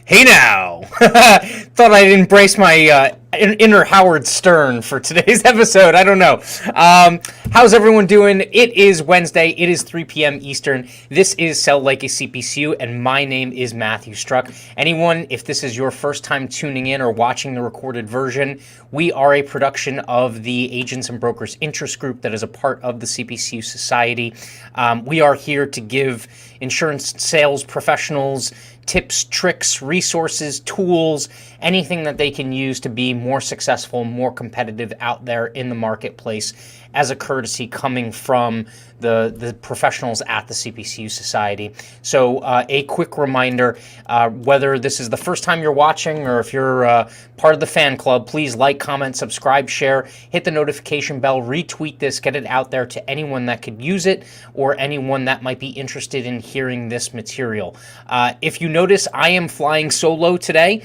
Hey now! Thought I'd embrace my inner Howard Stern for today's episode. I don't know. How's everyone doing? It is Wednesday. It is 3 p.m. Eastern. This is Sell Like a CPCU, and my name is Matthew Struck. Anyone, if this is your first time tuning in or watching the recorded version, we are a production of the Agents and Brokers Interest Group that is a part of the CPCU Society. We are here to give insurance sales professionals tips, tricks, resources, tools, anything that they can use to be more successful, more competitive out there in the marketplace as a courtesy coming from the professionals at the CPCU Society. So a quick reminder, whether this is the first time you're watching or if you're part of the fan club, please like, comment, subscribe, share, hit the notification bell, retweet this, get it out there to anyone that could use it or anyone that might be interested in hearing this material. If you notice, I am flying solo today.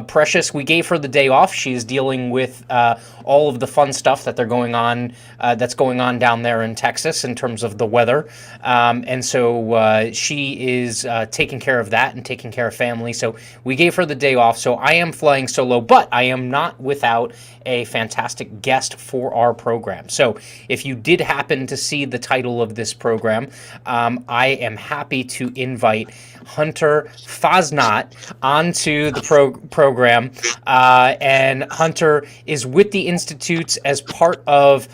Precious, we gave her the day off. She is dealing with all of the fun stuff that that's going on down there in Texas in terms of the weather. And so she is taking care of that and taking care of family. So we gave her the day off. So I am flying solo, but I am not without a fantastic guest for our program. So if you did happen to see the title of this program, I am happy to invite Hunter Fausnacht onto the program. And Hunter is with the Institutes as part of,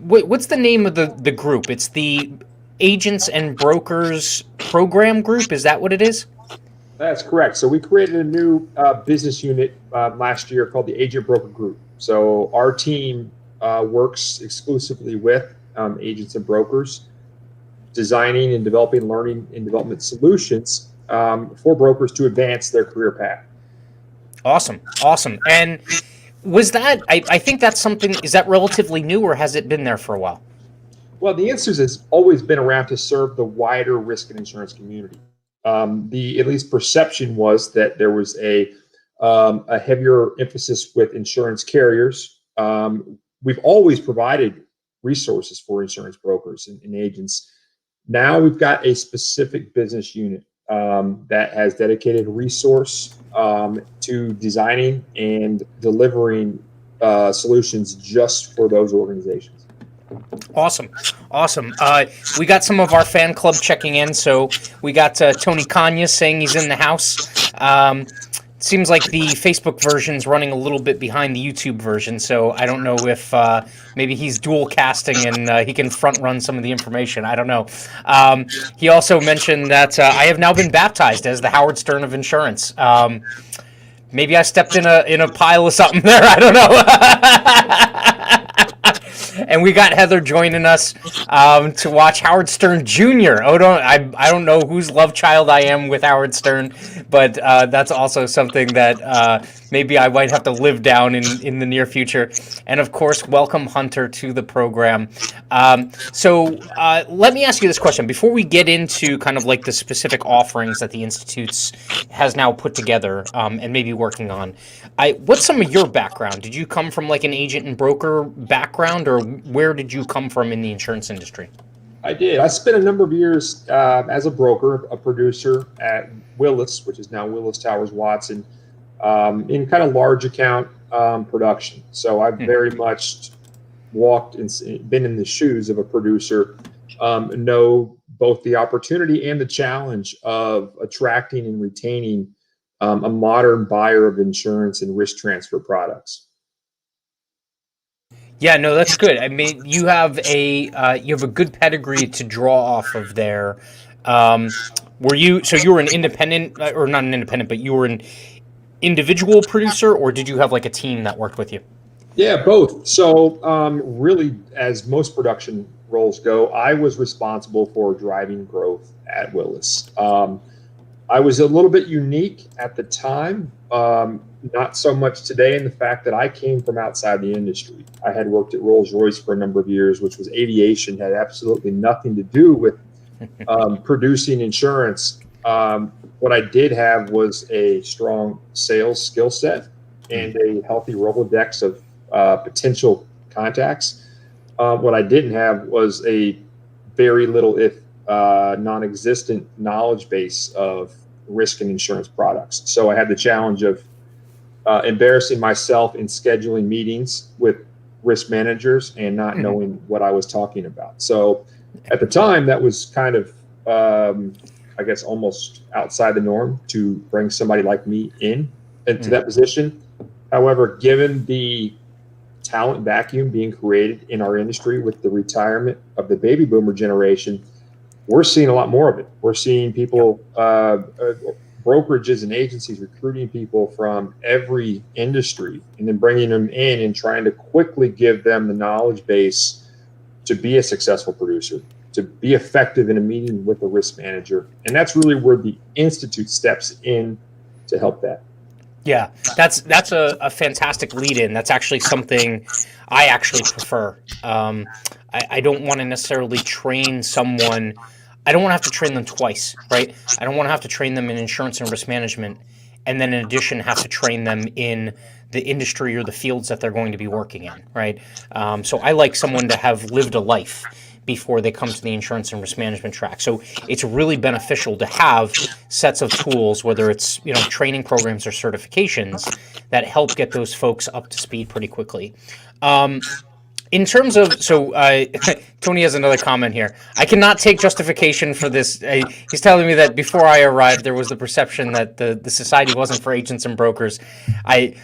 what's the name of the group? It's the Agents and Brokers Program Group. Is that what it is? That's correct. So we created a new business unit last year called the Agent Broker Group. So our team works exclusively with agents and brokers, designing and developing learning and development solutions for brokers to advance their career path. Awesome. And was that, I think that's something, is that relatively new or has it been there for a while? Well, the answer has always been around to serve the wider risk and insurance community. The at least perception was that there was a heavier emphasis with insurance carriers. We've always provided resources for insurance brokers and agents. Now we've got a specific business unit that has dedicated resource to designing and delivering solutions just for those organizations. Awesome. We got some of our fan club checking in. So we got Tony Kanya saying he's in the house. Seems like the Facebook version's running a little bit behind the YouTube version, so I don't know if maybe he's dual casting and he can front run some of the information. I don't know. He also mentioned that I have now been baptized as the Howard Stern of insurance. Maybe I stepped in a pile of something there. I don't know. And we got Heather joining us to watch Howard Stern Jr. I don't know whose love child I am with Howard Stern, but that's also something that maybe I might have to live down in the near future. And of course, welcome Hunter to the program. So let me ask you this question before we get into kind of like the specific offerings that the Institutes has now put together and maybe working on. What's some of your background? Did you come from like an agent and broker background, or where did you come from in the insurance industry? I did. I spent a number of years as a broker, a producer at Willis, which is now Willis Towers Watson, in kind of large account production. So I very much walked and been in the shoes of a producer know both the opportunity and the challenge of attracting and retaining a modern buyer of insurance and risk transfer products. Yeah, no, that's good. I mean, you have a good pedigree to draw off of there. Were you so you were an independent or not an independent, but you were an individual producer, or did you have like a team that worked with you? Yeah, both. So, really, as most production roles go, I was responsible for driving growth at Willis. I was a little bit unique at the time, not so much today, in the fact that I came from outside the industry. I had worked at Rolls-Royce for a number of years, which was aviation, had absolutely nothing to do with producing insurance. What I did have was a strong sales skill set and a healthy Rolodex of potential contacts. What I didn't have was a very little, if non-existent, knowledge base of risk and insurance products. So I had the challenge of embarrassing myself in scheduling meetings with risk managers and not knowing what I was talking about. So at the time, that was kind of, I guess, almost outside the norm to bring somebody like me into that position. However, given the talent vacuum being created in our industry with the retirement of the baby boomer generation, we're seeing a lot more of it. We're seeing people, brokerages and agencies recruiting people from every industry and then bringing them in and trying to quickly give them the knowledge base to be a successful producer, to be effective in a meeting with a risk manager. And that's really where the Institute steps in to help that. Yeah, that's a fantastic lead in. That's actually something I actually prefer. I don't want to necessarily train someone. I don't want to have to train them twice, right? I don't want to have to train them in insurance and risk management, and then in addition have to train them in the industry or the fields that they're going to be working in, right? So I like someone to have lived a life before they come to the insurance and risk management track. So it's really beneficial to have sets of tools, whether it's training programs or certifications, that help get those folks up to speed pretty quickly. In terms of Tony has another comment here. I cannot take justification for this. He's telling me that before I arrived, there was the perception that the society wasn't for agents and brokers. I'm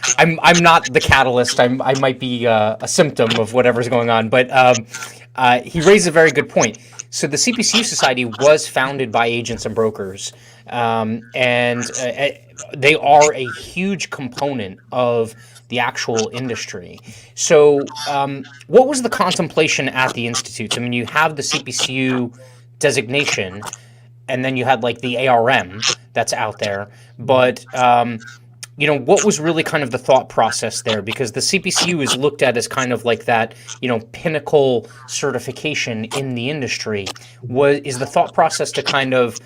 not the catalyst. I might be a symptom of whatever's going on. But he raised a very good point. So the CPCU Society was founded by agents and brokers, and they are a huge component of the actual industry. So, what was the contemplation at the institutes? I mean, you have the CPCU designation, and then you had like the ARM that's out there, but what was really kind of the thought process there? Because the CPCU is looked at as kind of like that, pinnacle certification in the industry. Is the thought process to kind of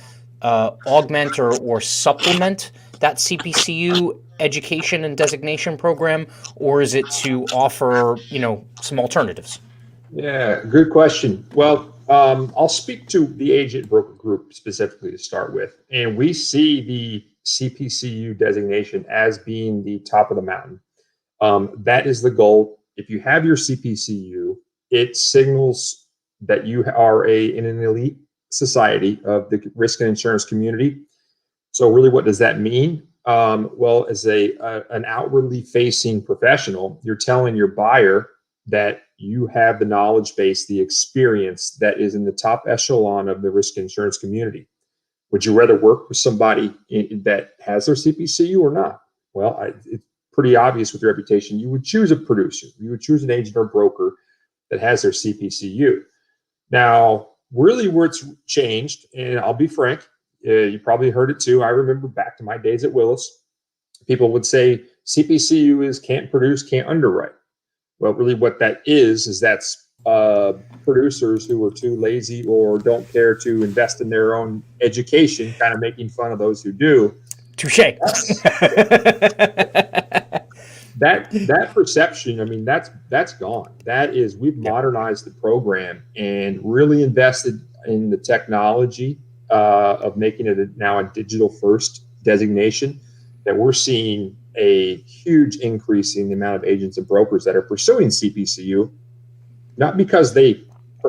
augment or supplement that CPCU education and designation program, or is it to offer, some alternatives? Yeah, good question. Well, I'll speak to the agent broker group specifically to start with. And we see the CPCU designation as being the top of the mountain. That is the goal. If you have your CPCU, it signals that you are in an elite society of the risk and insurance community. So really, what does that mean? Well, as an outwardly facing professional, you're telling your buyer that you have the knowledge base, the experience that is in the top echelon of the risk insurance community. Would you rather work with somebody that has their CPCU or not? Well, it's pretty obvious with your reputation. You would choose a producer. You would choose an agent or broker that has their CPCU. Now, really where it's changed, and I'll be frank, you probably heard it too. I remember back to my days at Willis, people would say CPCU is can't produce, can't underwrite. Well, really what that is that's producers who are too lazy or don't care to invest in their own education, kind of making fun of those who do. Touche. That perception, I mean, that's gone. That is, we've modernized the program and really invested in the technology of making it now a digital first designation, that we're seeing a huge increase in the amount of agents and brokers that are pursuing CPCU not because they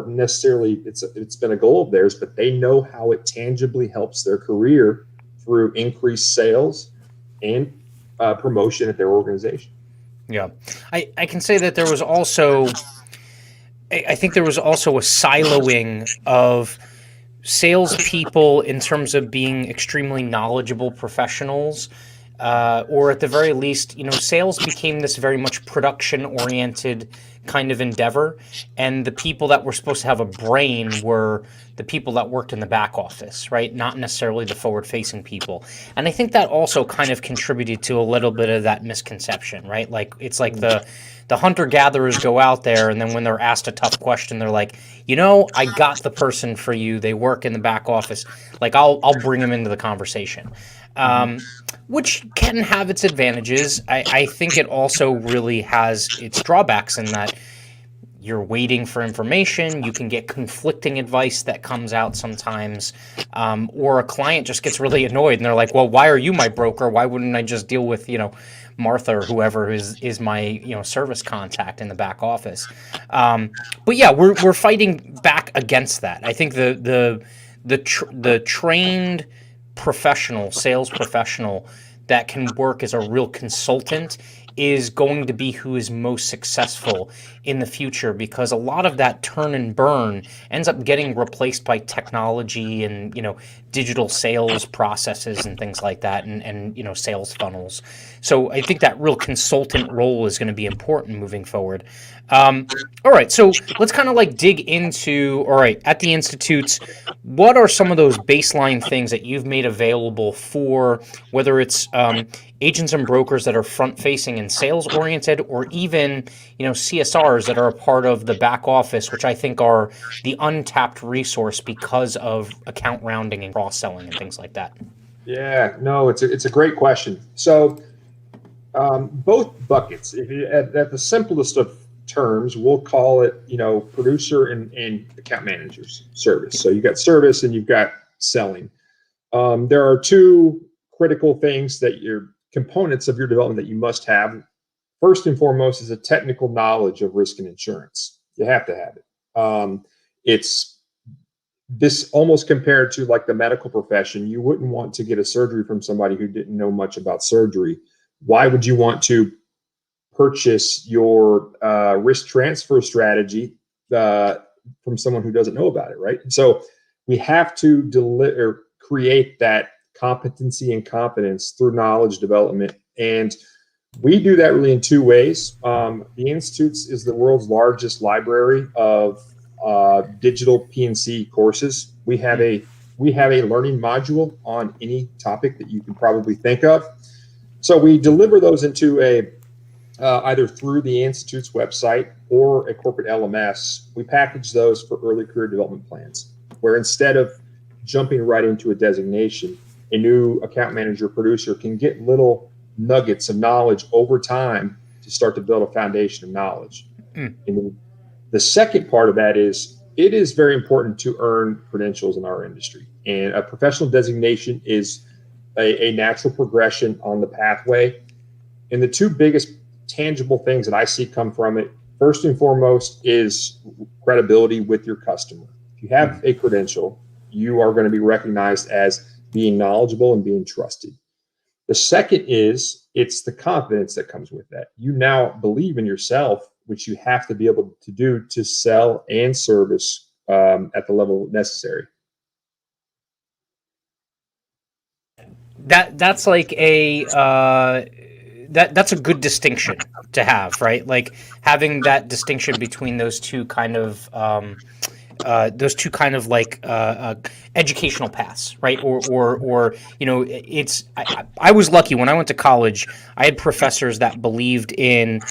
necessarily it's been a goal of theirs, but they know how it tangibly helps their career through increased sales and promotion at their organization. Yeah. I can say that there was also, I think there was also a siloing of salespeople in terms of being extremely knowledgeable professionals, or at the very least, sales became this very much production-oriented kind of endeavor, and the people that were supposed to have a brain were the people that worked in the back office, right? Not necessarily the forward-facing people. And I think that also kind of contributed to a little bit of that misconception, right? Like it's like the hunter gatherers go out there, and then when they're asked a tough question, they're like, I got the person for you. They work in the back office. Like I'll bring them into the conversation, which can have its advantages. I think it also really has its drawbacks in that you're waiting for information. You can get conflicting advice that comes out sometimes, or a client just gets really annoyed and they're like, "Well, why are you my broker? Why wouldn't I just deal with Martha or whoever is my service contact in the back office?" But yeah, we're fighting back against that. I think the trained professional, sales professional that can work as a real consultant is going to be who is most successful in the future, because a lot of that turn and burn ends up getting replaced by technology and digital sales processes and things like that, and sales funnels. So I think that real consultant role is going to be important moving forward. All right, so let's kind of like dig into, all right, at the institutes, what are some of those baseline things that you've made available for whether it's agents and brokers that are front facing and sales oriented, or even CSRs that are a part of the back office, which I think are the untapped resource because of account rounding and cross selling and things like that? Yeah, no, it's a great question. So both buckets, if you, at the simplest of terms, we'll call it producer and account managers service. So you've got service and you've got selling. There are two critical things that your components of your development that you must have. First and foremost is a technical knowledge of risk and insurance. You have to have it. It's this almost compared to like the medical profession. You wouldn't want to get a surgery from somebody who didn't know much about surgery. Why would you want to purchase your risk transfer strategy from someone who doesn't know about it, right? So we have to create that competency and competence through knowledge development. And we do that really in two ways. The Institutes is the world's largest library of digital P&C courses. We have a learning module on any topic that you can probably think of. So we deliver those into either through the Institute's website or a corporate LMS. We package those for early career development plans, where instead of jumping right into a designation, a new account manager producer can get little nuggets of knowledge over time to start to build a foundation of knowledge. And the second part of that is it is very important to earn credentials in our industry. And a professional designation is a natural progression on the pathway. And the two biggest tangible things that I see come from it, first and foremost, is credibility with your customer. If you have a credential, you are going to be recognized as being knowledgeable and being trusted. The second is it's the confidence that comes with that. You now believe in yourself, which you have to be able to do to sell and service at the level necessary. That's like that's a good distinction to have, right? Like having that distinction between those two kind of educational paths, right? Or it's I was lucky when I went to college. I had professors that believed in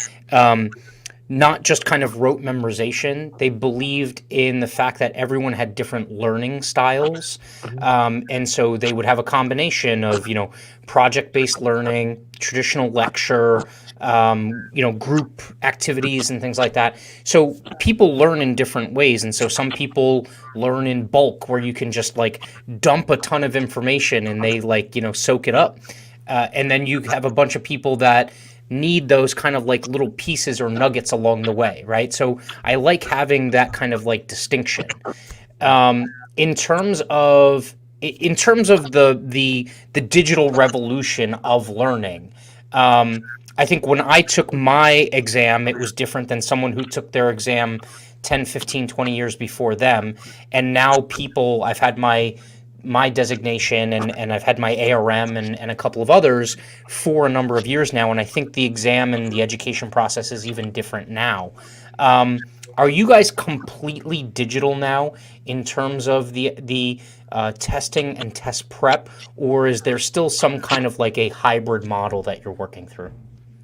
not just kind of rote memorization. They believed in the fact that everyone had different learning styles. And so they would have a combination of, project-based learning, traditional lecture, group activities and things like that. So people learn in different ways. And so some people learn in bulk where you can just like dump a ton of information and they soak it up. And then you have a bunch of people that need those kind of like little pieces or nuggets along the way, right? So I like having that kind of like distinction. In terms of the digital revolution of learning, I think when I took my exam, it was different than someone who took their exam 10, 15, 20 years before them. And now I've had my designation and I've had my ARM and a couple of others for a number of years now. And I think the exam and the education process is even different now. Are you guys completely digital now in terms of the testing and test prep, or is there still some kind of like a hybrid model that you're working through?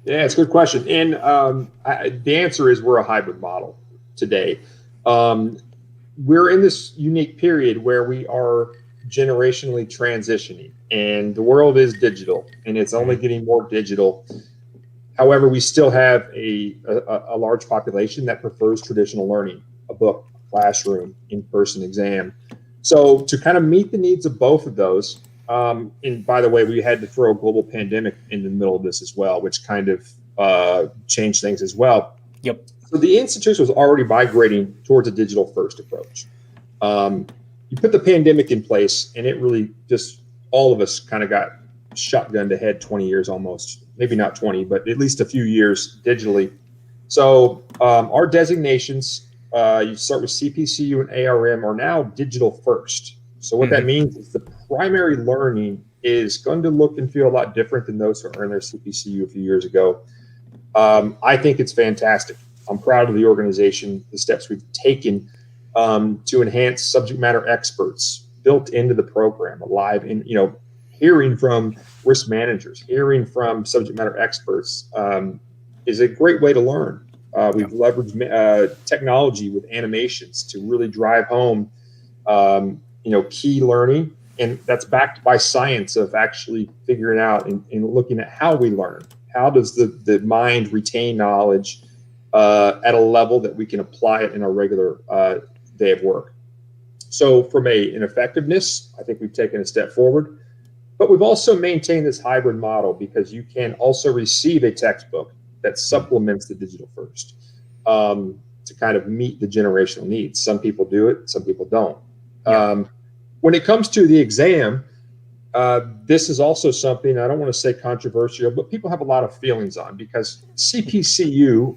Yeah, it's a good question. And the answer is we're a hybrid model today. Um, we're in this unique period where we are generationally transitioning, and the world is digital, and it's only getting more digital. However, we still have a large population that prefers traditional learning, a book, a classroom, in-person exam. So to kind of meet the needs of both of those, and by the way, we had to throw a global pandemic in the middle of this as well, which kind of changed things as well. Yep. So the institution was already migrating towards a digital first approach. You put the pandemic in place, and it really just, all of us kind of got shotgunned ahead 20 years almost, maybe not 20, but at least a few years digitally. So our designations, you start with CPCU and ARM, are now digital first. So what that means is the primary learning is going to look and feel a lot different than those who earned their CPCU a few years ago. I think it's fantastic. I'm proud of the organization, the steps we've taken to enhance subject matter experts built into the program, alive in, hearing from risk managers, hearing from subject matter experts is a great way to learn. We've leveraged technology with animations to really drive home, key learning, and that's backed by science of actually figuring out and looking at how we learn. How does the mind retain knowledge at a level that we can apply it in our regular day of work? So from an effectiveness, I think we've taken a step forward, but we've also maintained this hybrid model because you can also receive a textbook that supplements the digital first to kind of meet the generational needs. Some people do it, some people don't. When it comes to the exam, this is also something, I don't want to say controversial, but people have a lot of feelings on, because CPCU,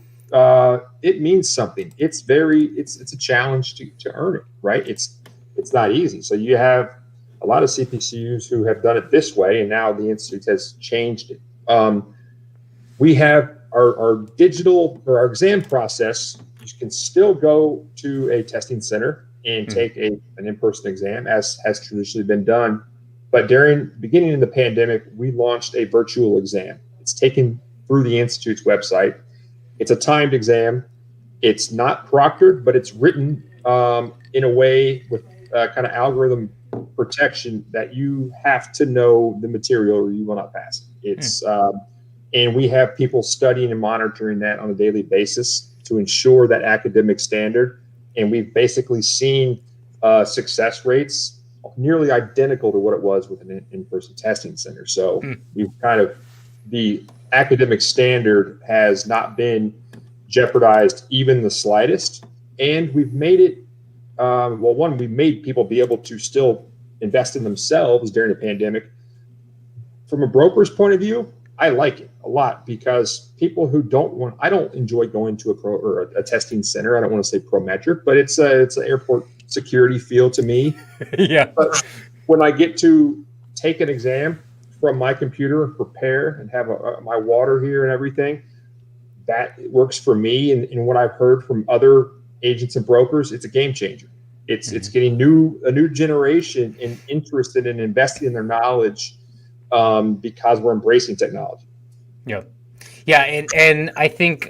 it means something. It's a challenge to earn it, right? It's not easy. So you have a lot of CPCUs who have done it this way, and now the Institute has changed it. We have our digital, or our exam process. You can still go to a testing center and take an in-person exam, as has traditionally been done. But during the beginning of the pandemic, we launched a virtual exam. It's taken through the Institute's website. It's a timed exam. It's not proctored, but it's written in a way with kind of algorithm protection that you have to know the material or you will not pass it. And we have people studying and monitoring that on a daily basis to ensure that academic standard. And we've basically seen success rates nearly identical to what it was with an in-person testing center. So we've kind of, the academic standard has not been jeopardized even the slightest. And we've made it, we made people be able to still invest in themselves during the pandemic. From a broker's point of view, I like it a lot, because people who I don't enjoy going to a testing center. I don't want to say Prometric, but it's an airport security feel to me. Yeah. But when I get to take an exam from my computer and prepare and have my water here and everything, that works for me. And what I've heard from other agents and brokers, it's a game changer. It's getting a new generation interested in investing in their knowledge because we're embracing technology. Yeah. Yeah, and I think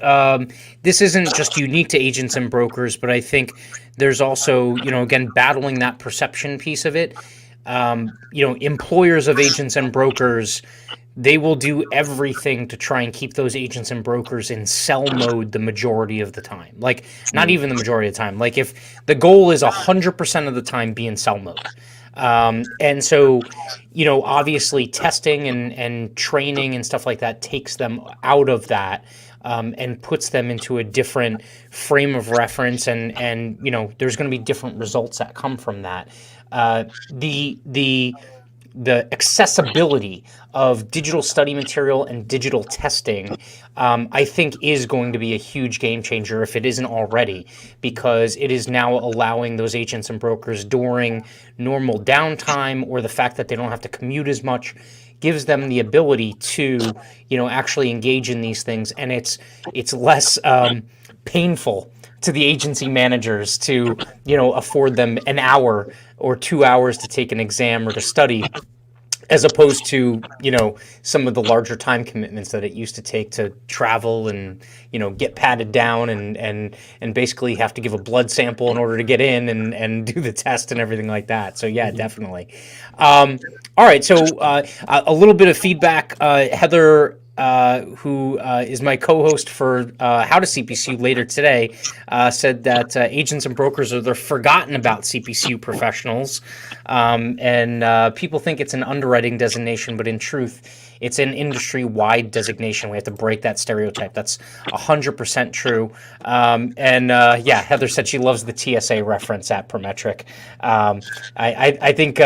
this isn't just unique to agents and brokers, but I think there's also, again, battling that perception piece of it. Employers of agents and brokers, they will do everything to try and keep those agents and brokers in sell mode the majority of the time. Like, not even the majority of the time. Like, if the goal is 100% of the time be in sell mode. And so, obviously testing and training and stuff like that takes them out of that, and puts them into a different frame of reference, and there's going to be different results that come from that. The accessibility of digital study material and digital testing, I think, is going to be a huge game changer if it isn't already, because it is now allowing those agents and brokers during normal downtime, or the fact that they don't have to commute as much, gives them the ability to actually engage in these things, and it's less painful to the agency managers to afford them an hour or 2 hours to take an exam or to study, as opposed to some of the larger time commitments that it used to take to travel and get patted down and basically have to give a blood sample in order to get in and do the test and everything like that. So yeah, definitely. All right, so a little bit of feedback. Heather, who is my co-host for How to CPCU later today, said that agents and brokers are the forgotten about CPCU professionals, and people think it's an underwriting designation, but in truth, it's an industry-wide designation. We have to break that stereotype. That's 100% true. Yeah, Heather said she loves the TSA reference at Prometric. I think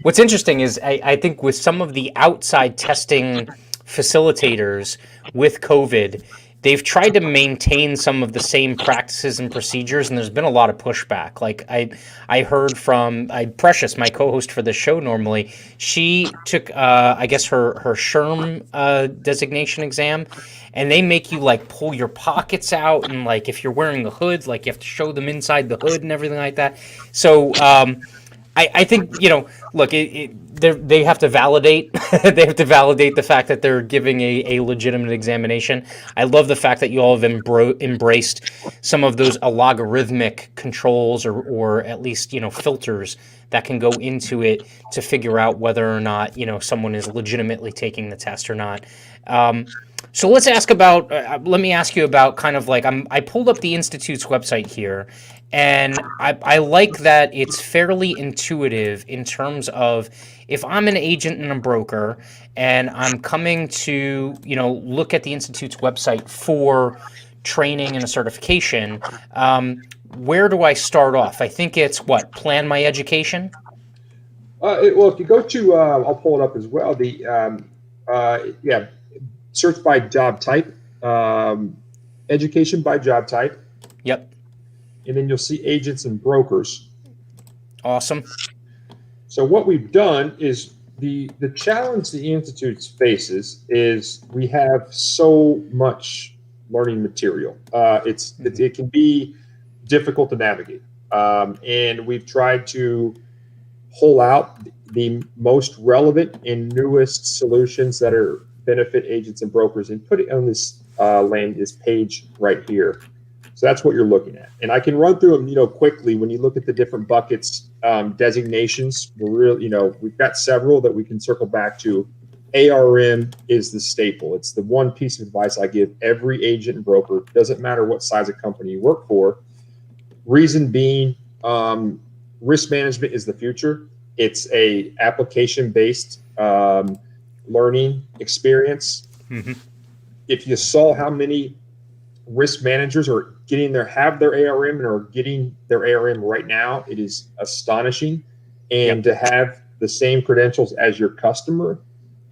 what's interesting is I think with some of the outside testing facilitators with COVID, they've tried to maintain some of the same practices and procedures, and there's been a lot of pushback. Like I heard from Precious, my co-host for the show normally, she took I guess her SHRM designation exam, and they make you like pull your pockets out, and like if you're wearing the hood, like you have to show them inside the hood and everything like that. So I think look, they have to validate they have to validate the fact that they're giving a legitimate examination. I love the fact that you all have embraced some of those algorithmic controls, or at least filters that can go into it to figure out whether or not someone is legitimately taking the test or not. So let's ask about. Let me ask you about kind of like I pulled up the Institute's website here, and I like that it's fairly intuitive in terms of if I'm an agent and a broker and I'm coming to look at the Institute's website for training and a certification. Where do I start off? I think it's plan my education. Well, if you go to, I'll pull it up as well. Yeah, search by job type, education by job type. Yep. And then you'll see agents and brokers. Awesome. So what we've done is the challenge the Institute faces is we have so much learning material. It can be difficult to navigate, and we've tried to pull out the most relevant and newest solutions that are benefit agents and brokers and put it on this this page right here. So that's what you're looking at. And I can run through them, quickly. When you look at the different buckets, designations, we've got several that we can circle back to. ARM is the staple. It's the one piece of advice I give every agent and broker. Doesn't matter what size of company you work for. Reason being, risk management is the future. It's a application-based learning experience. Mm-hmm. If you saw how many risk managers are have their ARM and are getting their ARM right now, it is astonishing. And to have the same credentials as your customer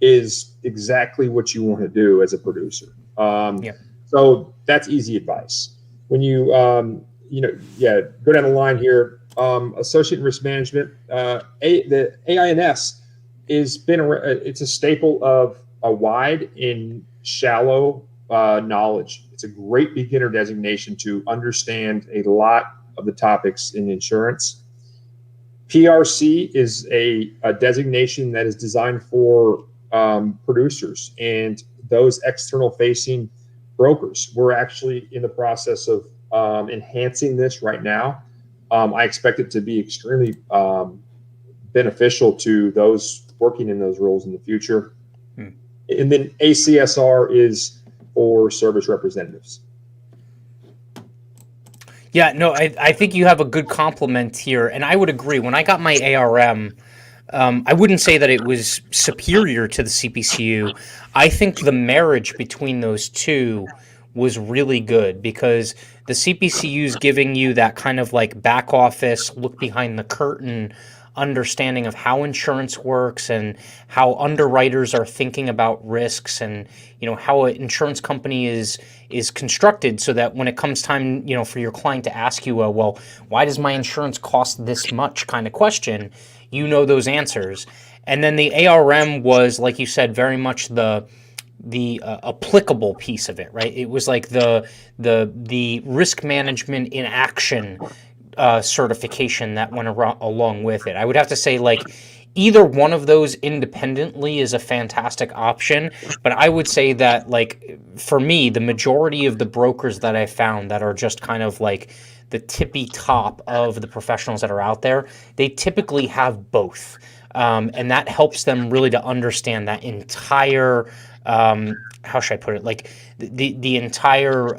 is exactly what you want to do as a producer. So that's easy advice. When you go down the line here, associate in risk management, the AINS it's a staple of a wide and shallow knowledge. It's a great beginner designation to understand a lot of the topics in insurance. PRC is a designation that is designed for producers and those external facing brokers. We're actually in the process of enhancing this right now. I expect it to be extremely beneficial to those working in those roles in the future. And then ACSR is for service representatives. Yeah, no, I think you have a good compliment here, and I would agree. When I got my ARM, I wouldn't say that it was superior to the CPCU. I think the marriage between those two was really good because the CPCU is giving you that kind of like back office, look behind the curtain understanding of how insurance works and how underwriters are thinking about risks and how an insurance company is constructed so that when it comes time for your client to ask you well, why does my insurance cost this much kind of question, those answers. And then the ARM was, like you said, very much the applicable piece of it, right? It was like the risk management in action certification that went along with it. I would have to say, like, either one of those independently is a fantastic option, but I would say that, like, for me, the majority of the brokers that I found that are just kind of like the tippy top of the professionals that are out there, they typically have both. And that helps them really to understand that entire how should I put it? Like the entire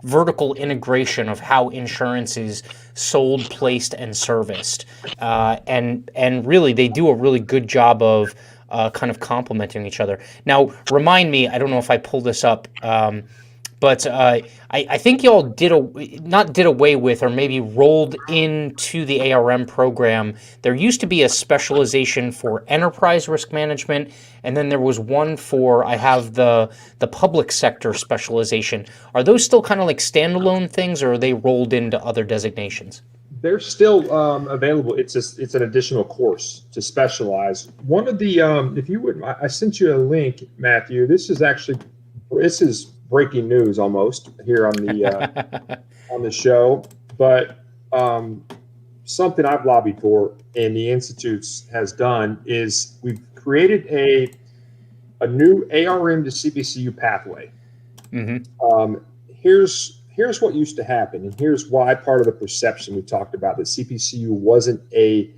vertical integration of how insurance is sold, placed, and serviced, and really they do a really good job of kind of complementing each other. Now, remind me, I don't know if I pulled this up. But I think y'all not did away with, or maybe rolled into the ARM program. There used to be a specialization for enterprise risk management, and then there was one for, I have the public sector specialization. Are those still kind of like standalone things, or are they rolled into other designations? They're still available. It's an additional course to specialize. One of the if you would, I sent you a link, Matthew. This is breaking news almost here on the on the show, but something I've lobbied for and the Institutes has done is we've created a new ARM to CPCU pathway. Mm-hmm. Here's what used to happen, and here's why part of the perception we talked about that CPCU wasn't a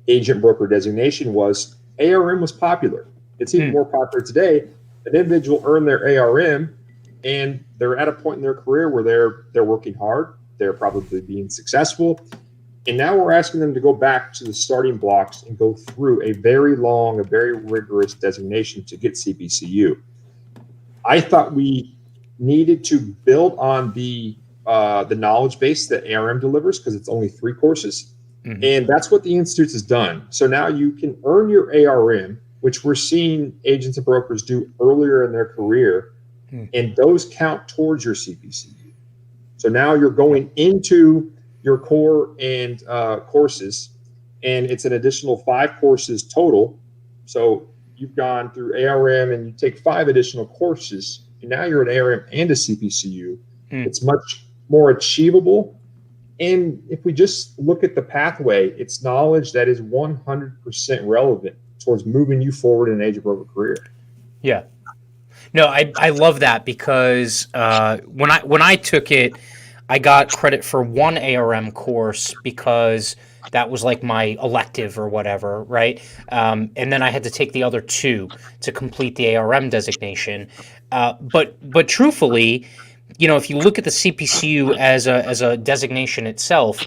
agent broker designation was ARM was popular. It's even more popular today. An individual earned their ARM, and they're at a point in their career where they're working hard. They're probably being successful, and now we're asking them to go back to the starting blocks and go through a very long, a very rigorous designation to get CPCU. I thought we needed to build on the knowledge base that ARM delivers because it's only 3 courses. Mm-hmm. And that's what the Institutes has done. So now you can earn your ARM, which we're seeing agents and brokers do earlier in their career, and those count towards your CPCU. So now you're going into your core and courses, and it's an additional 5 courses total. So you've gone through ARM and you take 5 additional courses, and now you're an ARM and a CPCU. It's much more achievable. And if we just look at the pathway, it's knowledge that is 100% relevant towards moving you forward in an agent broker career. Yeah. No, I love that because when I took it, I got credit for 1 ARM course because that was like my elective or whatever, right? And then I had to take the other 2 to complete the ARM designation. But truthfully, if you look at the CPCU as a designation itself,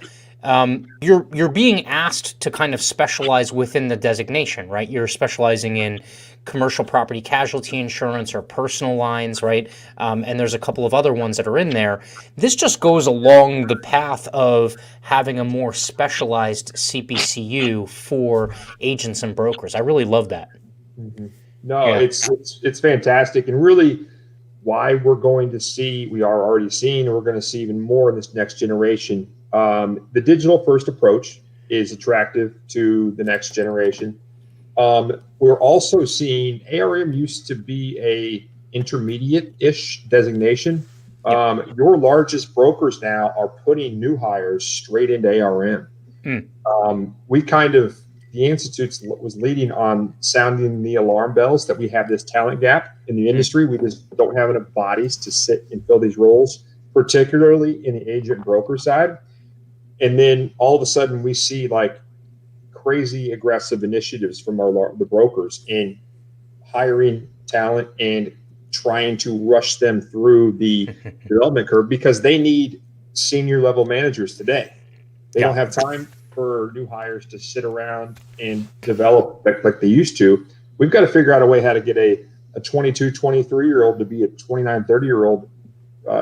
you're being asked to kind of specialize within the designation, right? You're specializing in commercial property casualty insurance or personal lines, right? And there's a couple of other ones that are in there. This just goes along the path of having a more specialized CPCU for agents and brokers. I really love that. Mm-hmm. No, yeah. It's fantastic, and really why we are already seeing, and we're going to see even more in this next generation. The digital first approach is attractive to the next generation. We're also seeing ARM used to be a intermediate-ish designation. Yep. Your largest brokers now are putting new hires straight into ARM. The Institute was leading on sounding the alarm bells that we have this talent gap in the industry. We just don't have enough bodies to sit and fill these roles, particularly in the agent broker side. And then all of a sudden we see like crazy aggressive initiatives from the brokers in hiring talent and trying to rush them through the development curve because they need senior level managers today. They don't have time for new hires to sit around and develop like they used to. We've got to figure out a way how to get a 22, 23-year-old to be a 29, 30-year-old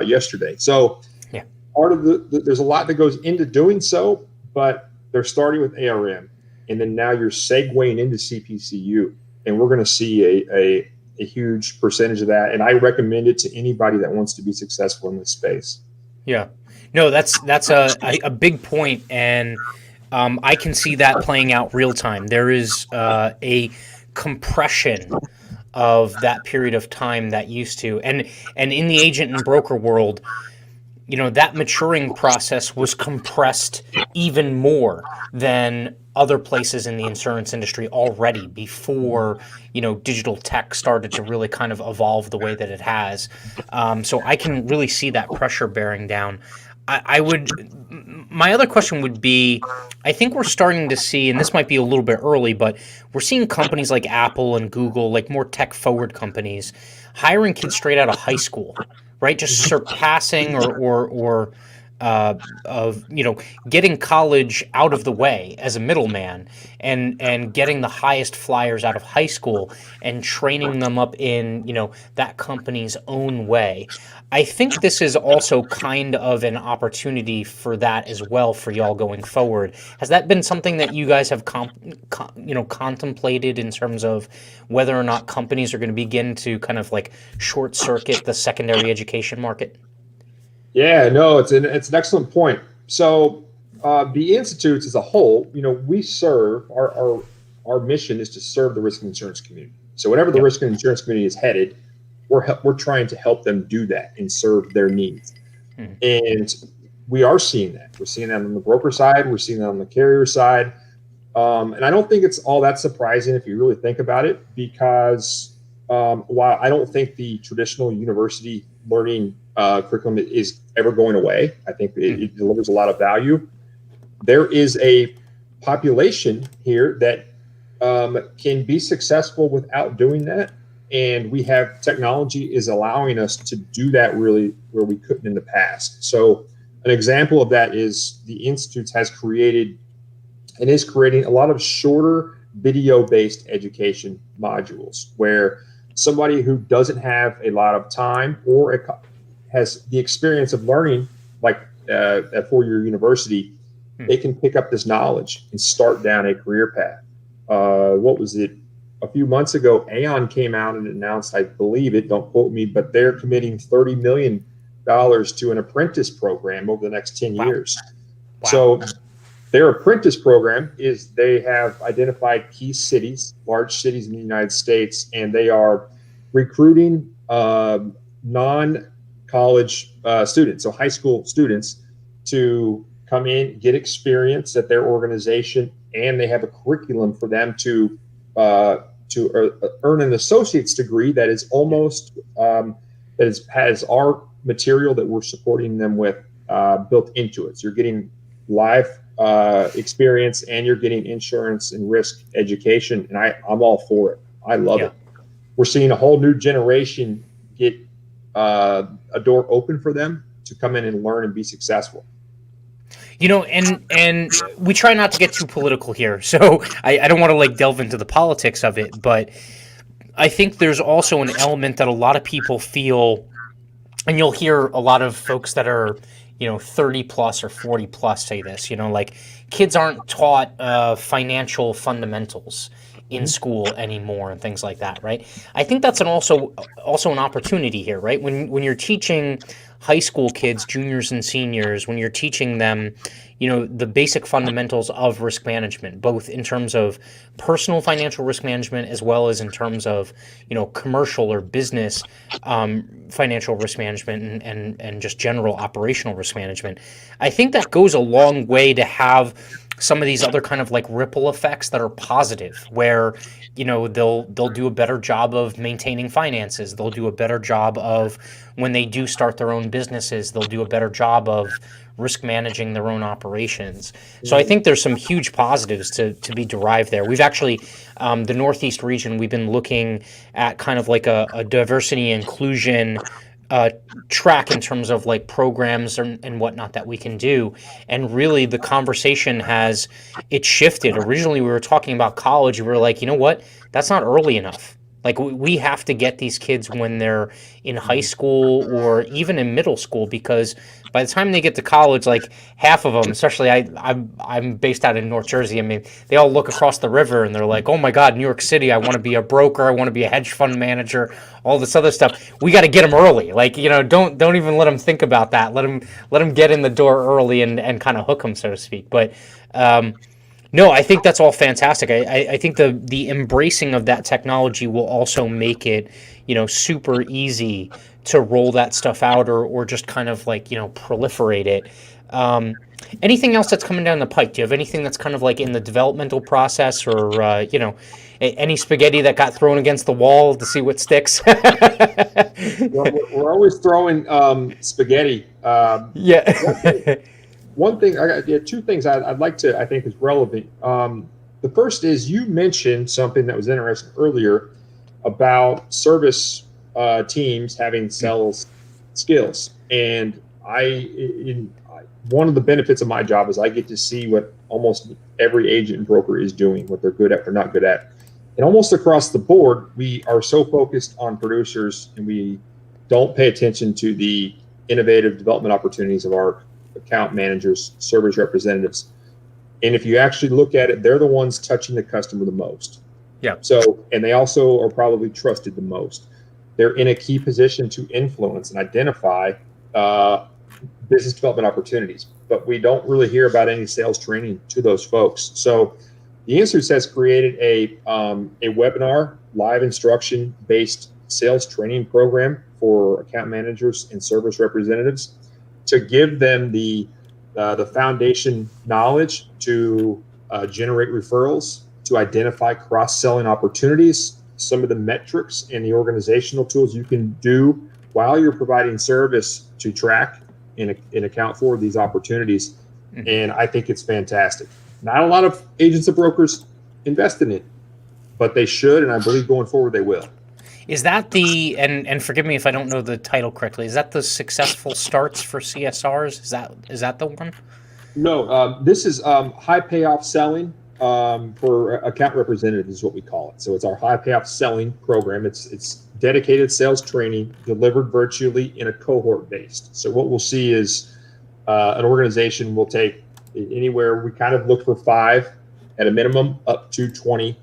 yesterday. So Yeah. part of there's a lot that goes into doing so, but they're starting with ARM, and then now you're segueing into CPCU, and we're going to see a huge percentage of that. And I recommend it to anybody that wants to be successful in this space. Yeah. No, that's a big point, and I can see that playing out real time. There is a compression of that period of time that used to, and in the agent and broker world, that maturing process was compressed even more than other places in the insurance industry already before, digital tech started to really kind of evolve the way that it has. So I can really see that pressure bearing down. My other question would be, I think we're starting to see, and this might be a little bit early, but we're seeing companies like Apple and Google, like more tech forward companies, hiring kids straight out of high school, right? Just surpassing or of getting college out of the way as a middleman, and getting the highest flyers out of high school and training them up in that company's own way. I think this is also kind of an opportunity for that as well for y'all going forward. Has that been something that you guys have contemplated in terms of whether or not companies are going to begin to kind of like short circuit the secondary education market? Yeah, no, it's an excellent point. So the institutes as a whole, we serve our mission is to serve the risk and insurance community. So whatever the risk and insurance community is headed, we're trying to help them do that and serve their needs. And we are seeing that. We're seeing that on the broker side. We're seeing that on the carrier side. And I don't think it's all that surprising if you really think about it, because while I don't think the traditional university learning curriculum is ever going away, I think it delivers a lot of value. There is a population here that can be successful without doing that. And we have technology is allowing us to do that really where we couldn't in the past. So an example of that is the Institute has created and is creating a lot of shorter video-based education modules where somebody who doesn't have a lot of time or has the experience of learning, like at four-year university, they can pick up this knowledge and start down a career path. What was it? A few months ago, Aon came out and announced, I believe it, don't quote me, but they're committing $30 million to an apprentice program over the next 10 years. Wow. So their apprentice program is they have identified key cities, large cities in the United States, and they are recruiting non-college students, so high school students, to come in, get experience at their organization, and they have a curriculum for them to earn an associate's degree that is almost has our material that we're supporting them with built into it. So you're getting live experience and you're getting insurance and risk education, and I'm all for it. I love it. We're seeing a whole new generation get a door open for them to come in and learn and be successful. And we try not to get too political here, so I don't want to delve into the politics of it, but I think there's also an element that a lot of people feel, and you'll hear a lot of folks that are 30 plus or 40 plus say this, kids aren't taught financial fundamentals in school anymore and things like that, right? I think that's also an opportunity here, right? When you're teaching high school kids, juniors and seniors, when you're teaching them, the basic fundamentals of risk management, both in terms of personal financial risk management as well as in terms of, commercial or business financial risk management and just general operational risk management. I think that goes a long way to have some of these other kind of ripple effects that are positive, where they'll do a better job of maintaining finances. They'll do a better job of, when they do start their own businesses, they'll do a better job of risk managing their own operations. So I think there's some huge positives to be derived there. We've actually, the Northeast region, we've been looking at kind of a diversity inclusion track in terms of like programs and whatnot that we can do. And really, the conversation has it shifted. Originally, we were talking about college. We were like, you know what? That's not early enough. Like we have to get these kids when they're in high school or even in middle school, because by the time they get to college, like half of them, especially I'm based out in North Jersey. I mean, they all look across the river and they're like, "Oh my God, New York City! I want to be a broker. I want to be a hedge fund manager. All this other stuff." We got to get them early. Like, don't even let them think about that. Let them get in the door early and kind of hook them, so to speak. But no, I think that's all fantastic. I think the embracing of that technology will also make it, super easy to roll that stuff out, or just kind of like, proliferate it. Um, Anything else that's coming down the pike? Do you have anything that's kind of like in the developmental process, or, any spaghetti that got thrown against the wall to see what sticks? Well, we're always throwing spaghetti. Yeah. One thing I got, yeah, two things I'd like to, I think is relevant. The first is you mentioned something that was interesting earlier about service teams having sales skills, and one of the benefits of my job is I get to see what almost every agent and broker is doing, what they're good at or not good at. And almost across the board, we are so focused on producers and we don't pay attention to the innovative development opportunities of our account managers, service representatives. And if you actually look at it, they're the ones touching the customer the most. Yeah. So, and they also are probably trusted the most. They're in a key position to influence and identify business development opportunities, but we don't really hear about any sales training to those folks. So the Answers has created a webinar, live instruction based sales training program for account managers and service representatives to give them the foundation knowledge to generate referrals, to identify cross-selling opportunities, some of the metrics and the organizational tools you can do while you're providing service to track and account for these opportunities. Mm-hmm. And I think it's fantastic. Not a lot of agents and brokers invest in it, but they should, and I believe going forward they will. Is that the, and forgive me if I don't know the title correctly, is that the Successful Starts for CSRs? Is that the one? No, this is high payoff selling for account representatives is what we call it. So it's our high payoff selling program. It's dedicated sales training delivered virtually in a cohort based. So what we'll see is an organization will take anywhere, we kind of look for 5 at a minimum up to 20.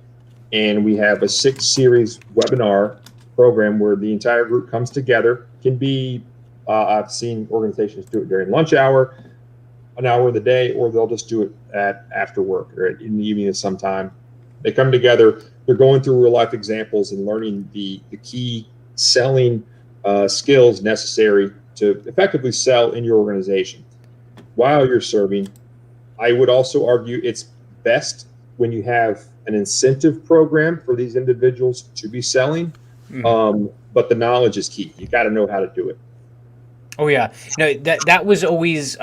And we have a 6-series webinar program where the entire group comes together. Can be, I've seen organizations do it during lunch hour, an hour of the day, or they'll just do it after work or in the evening at some time. They come together, they're going through real life examples and learning the key selling skills necessary to effectively sell in your organization while you're serving. I would also argue it's best when you have an incentive program for these individuals to be selling. Mm-hmm. But the knowledge is key. You got to know how to do it. Oh yeah, no, that was always.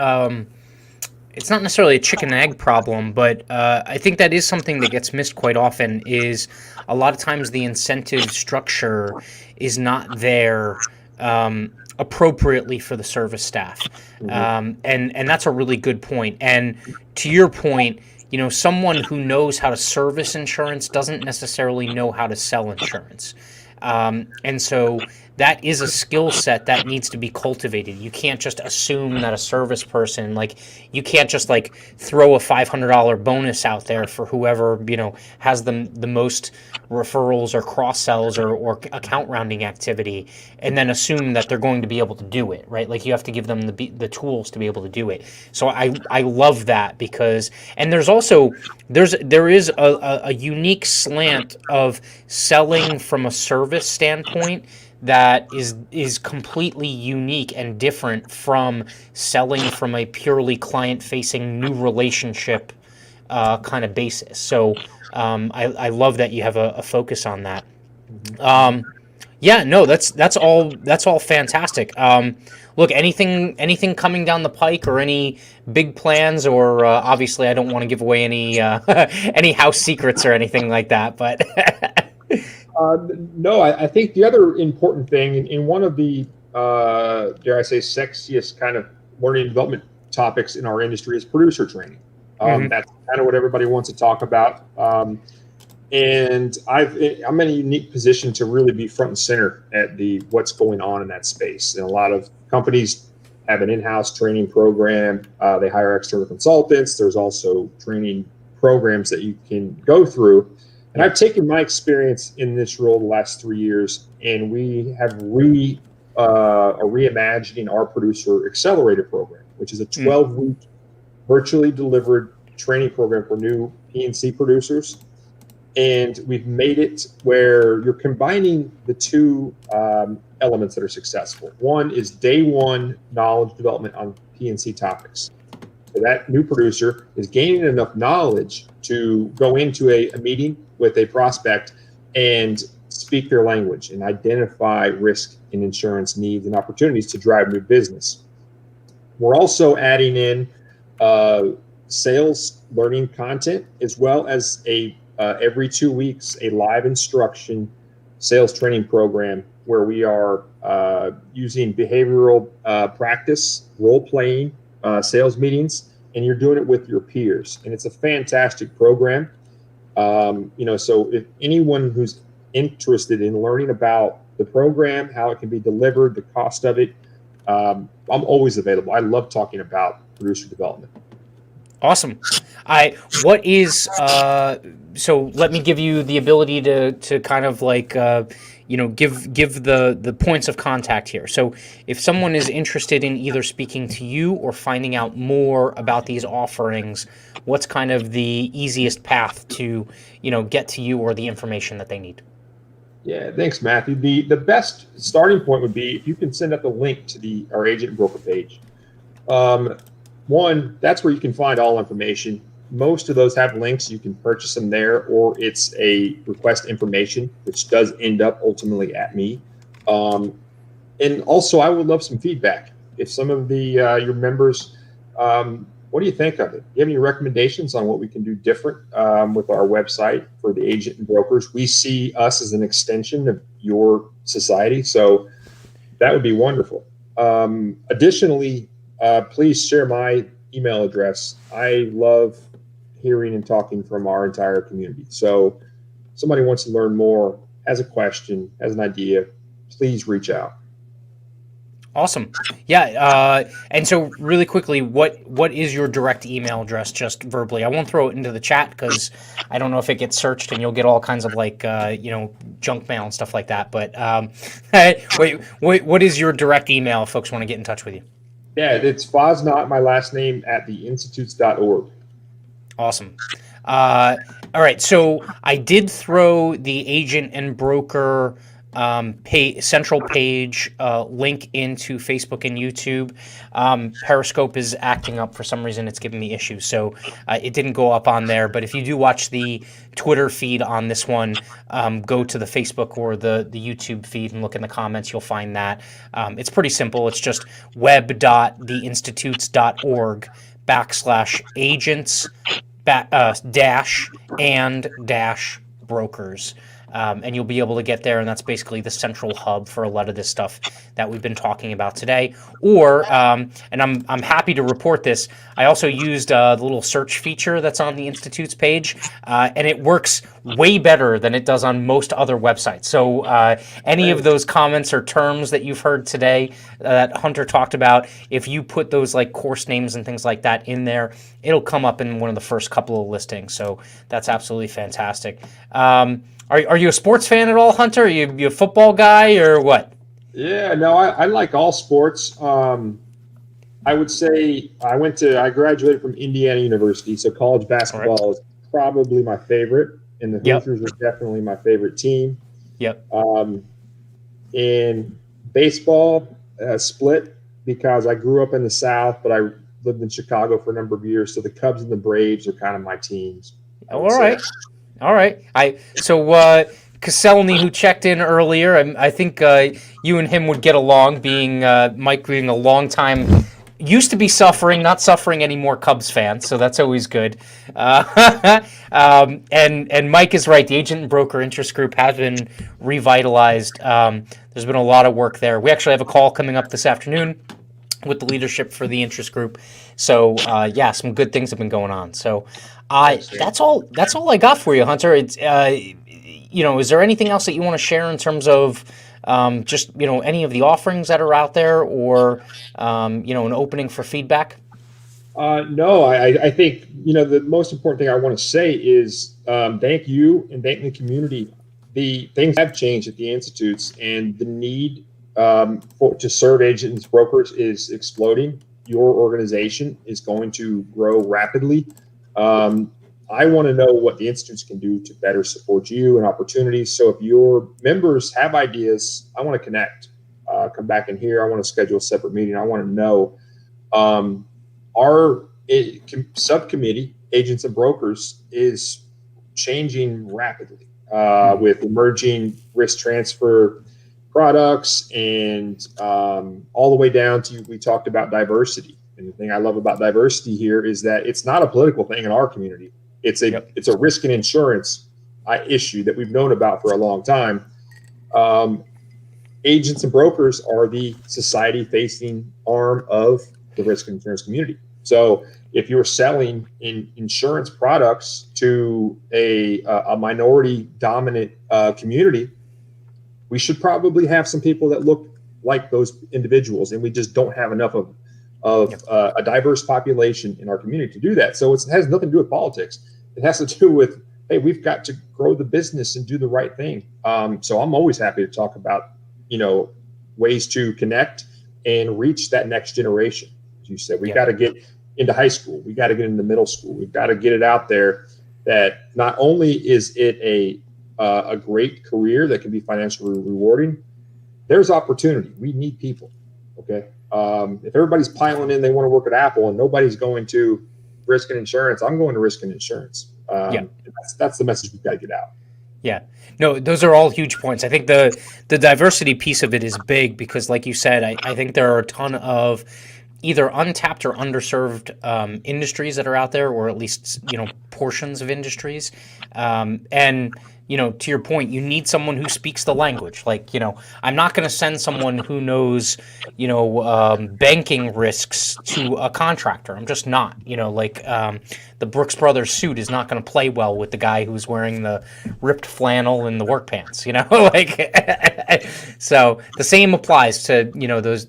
It's not necessarily a chicken and egg problem, but I think that is something that gets missed quite often. Is a lot of times the incentive structure is not there appropriately for the service staff, mm-hmm. And that's a really good point. And to your point, someone who knows how to service insurance doesn't necessarily know how to sell insurance. And so that is a skill set that needs to be cultivated. You can't just assume that a service person, you can't just throw a $500 bonus out there for whoever, has the most referrals or cross sells or account rounding activity, and then assume that they're going to be able to do it, right? You have to give them the tools to be able to do it. So I love that because, and there is a unique slant of selling from a service standpoint that is completely unique and different from selling from a purely client-facing new relationship kind of basis. So I love that you have a focus on that. Yeah, no, that's all fantastic. Look, anything coming down the pike or any big plans, or obviously I don't want to give away any any house secrets or anything like that, but. No, I think the other important thing, and one of the dare I say, sexiest kind of learning and development topics in our industry is producer training. That's kind of what everybody wants to talk about. And I'm in a unique position to really be front and center at what's going on in that space. And a lot of companies have an in-house training program. They hire external consultants. There's also training programs that you can go through. And I've taken my experience in this role the last 3 years, and we have reimagining our producer accelerator program, which is a 12-week virtually delivered training program for new P&C producers. And we've made it where you're combining the two elements that are successful. One is day one knowledge development on P&C topics. So that new producer is gaining enough knowledge to go into a meeting with a prospect and speak their language and identify risk and insurance needs and opportunities to drive new business. We're also adding in sales learning content, as well as every 2 weeks, a live instruction sales training program where we are using behavioral practice, role-playing sales meetings, and you're doing it with your peers. And it's a fantastic program. So if anyone who's interested in learning about the program, how it can be delivered, the cost of it, I'm always available. I love talking about producer development. Awesome. So let me give you the ability to kind of like, give the points of contact here. So if someone is interested in either speaking to you or finding out more about these offerings, what's kind of the easiest path to, get to you or the information that they need? Yeah, thanks, Matthew. The best starting point would be if you can send up a link to our agent and broker page. One, that's where you can find all information. Most of those have links. You can purchase them there, or it's a request information, which does end up ultimately at me. And also, I would love some feedback. If some of your members, what do you think of it? Do you have any recommendations on what we can do different with our website for the agent and brokers? We see us as an extension of your society, so that would be wonderful. Additionally, please share my email address. I love hearing and talking from our entire community. So if somebody wants to learn more, has a question, has an idea, please reach out. Awesome. Yeah. And so really quickly, what is your direct email address, just verbally? I won't throw it into the chat because I don't know if it gets searched and you'll get all kinds of junk mail and stuff like that. But what is your direct email if folks want to get in touch with you? Yeah, it's Fausnacht, my last name, at theinstitutes.org. Awesome. All right. So I did throw the agent and broker central page link into Facebook and YouTube. Periscope is acting up for some reason. It's giving me issues, so it didn't go up on there. But if you do watch the Twitter feed on this one, go to the Facebook or the YouTube feed and look in the comments. You'll find that. It's pretty simple. It's just web.theinstitutes.org/agents dash brokers. And you'll be able to get there, and that's basically the central hub for a lot of this stuff that we've been talking about today. Or, and I'm happy to report this, I also used the little search feature that's on the Institute's page, and it works way better than it does on most other websites. So any of those comments or terms that you've heard today that Hunter talked about, if you put those like course names and things like that in there, it'll come up in one of the first couple of listings. So that's absolutely fantastic. Are you a sports fan at all, Hunter? Are you a football guy or what? Yeah, no, I like all sports. I would say I graduated from Indiana University, so college basketball is probably my favorite, and the Hoosiers are definitely my favorite team. Yep. In baseball, split because I grew up in the South, but I lived in Chicago for a number of years, so the Cubs and the Braves are kind of my teams. All right. Caselny, who checked in earlier, I think you and him would get along, being Mike being a longtime used to be suffering, not suffering anymore, Cubs fan, so that's always good. And Mike is right. The agent and broker interest group has been revitalized. There's been a lot of work there. We actually have a call coming up this afternoon with the leadership for the interest group. So yeah, some good things have been going on. So that's all. That's all I got for you, Hunter. It's is there anything else that you want to share in terms of just any of the offerings that are out there, or an opening for feedback? No, I think the most important thing I want to say is thank you and thank the community. The things have changed at the institutes, and the need to serve agents and brokers is exploding. Your organization is going to grow rapidly. I want to know what the institutes can do to better support you and opportunities. So if your members have ideas, I want to connect. Come back in here. I want to schedule a separate meeting. I want to know our subcommittee, agents and brokers, is changing rapidly with emerging risk transfer products and all the way down to, we talked about diversity. And the thing I love about diversity here is that it's not a political thing in our community. It's a risk and insurance issue that we've known about for a long time. Agents and brokers are the society-facing arm of the risk and insurance community. So if you're selling insurance products to a minority-dominant community, we should probably have some people that look like those individuals, and we just don't have enough of a diverse population in our community to do that. So it has nothing to do with politics. It has to do with, hey, we've got to grow the business and do the right thing. So I'm always happy to talk about, ways to connect and reach that next generation. As you said, we got to get into high school. We got to get into middle school. We've got to get it out there that not only is it a great career that can be financially rewarding, there's opportunity. We need people. Okay. If everybody's piling in, they want to work at Apple, and nobody's going to risk and insurance, I'm going to risk and insurance. That's the message we've got to get out. Yeah, no, those are all huge points. I think the diversity piece of it is big because, like you said, I think there are a ton of either untapped or underserved industries that are out there, or at least portions of industries. And to your point, you need someone who speaks the language. Like, I'm not going to send someone who knows, banking risks to a contractor. I'm just not. The Brooks Brothers suit is not going to play well with the guy who's wearing the ripped flannel and the work pants. So the same applies to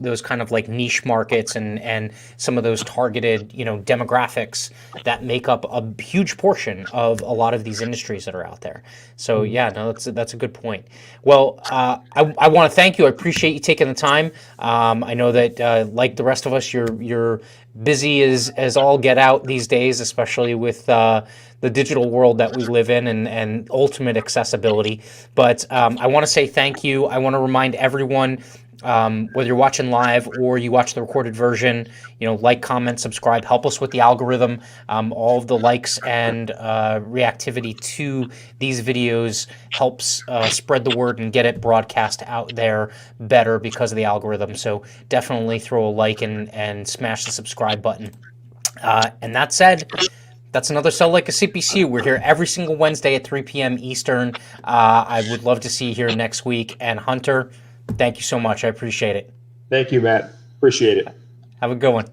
those kind of like niche markets and some of those targeted demographics that make up a huge portion of a lot of these industries that are out there. So yeah, no, that's a good point. Well, I want to thank you. I appreciate you taking the time. I know that like the rest of us, you're busy as all get out these days, especially with the digital world that we live in and ultimate accessibility. But I want to say thank you. I want to remind everyone, whether you're watching live or you watch the recorded version, like, comment, subscribe, help us with the algorithm. All of the likes and reactivity to these videos helps spread the word and get it broadcast out there better because of the algorithm. So definitely throw a like and smash the subscribe button. And that said, that's another Sell Like a CPCU. We're here every single Wednesday at 3 p.m. Eastern. I would love to see you here next week. And Hunter, thank you so much. I appreciate it. Thank you, Matt. Appreciate it. Have a good one.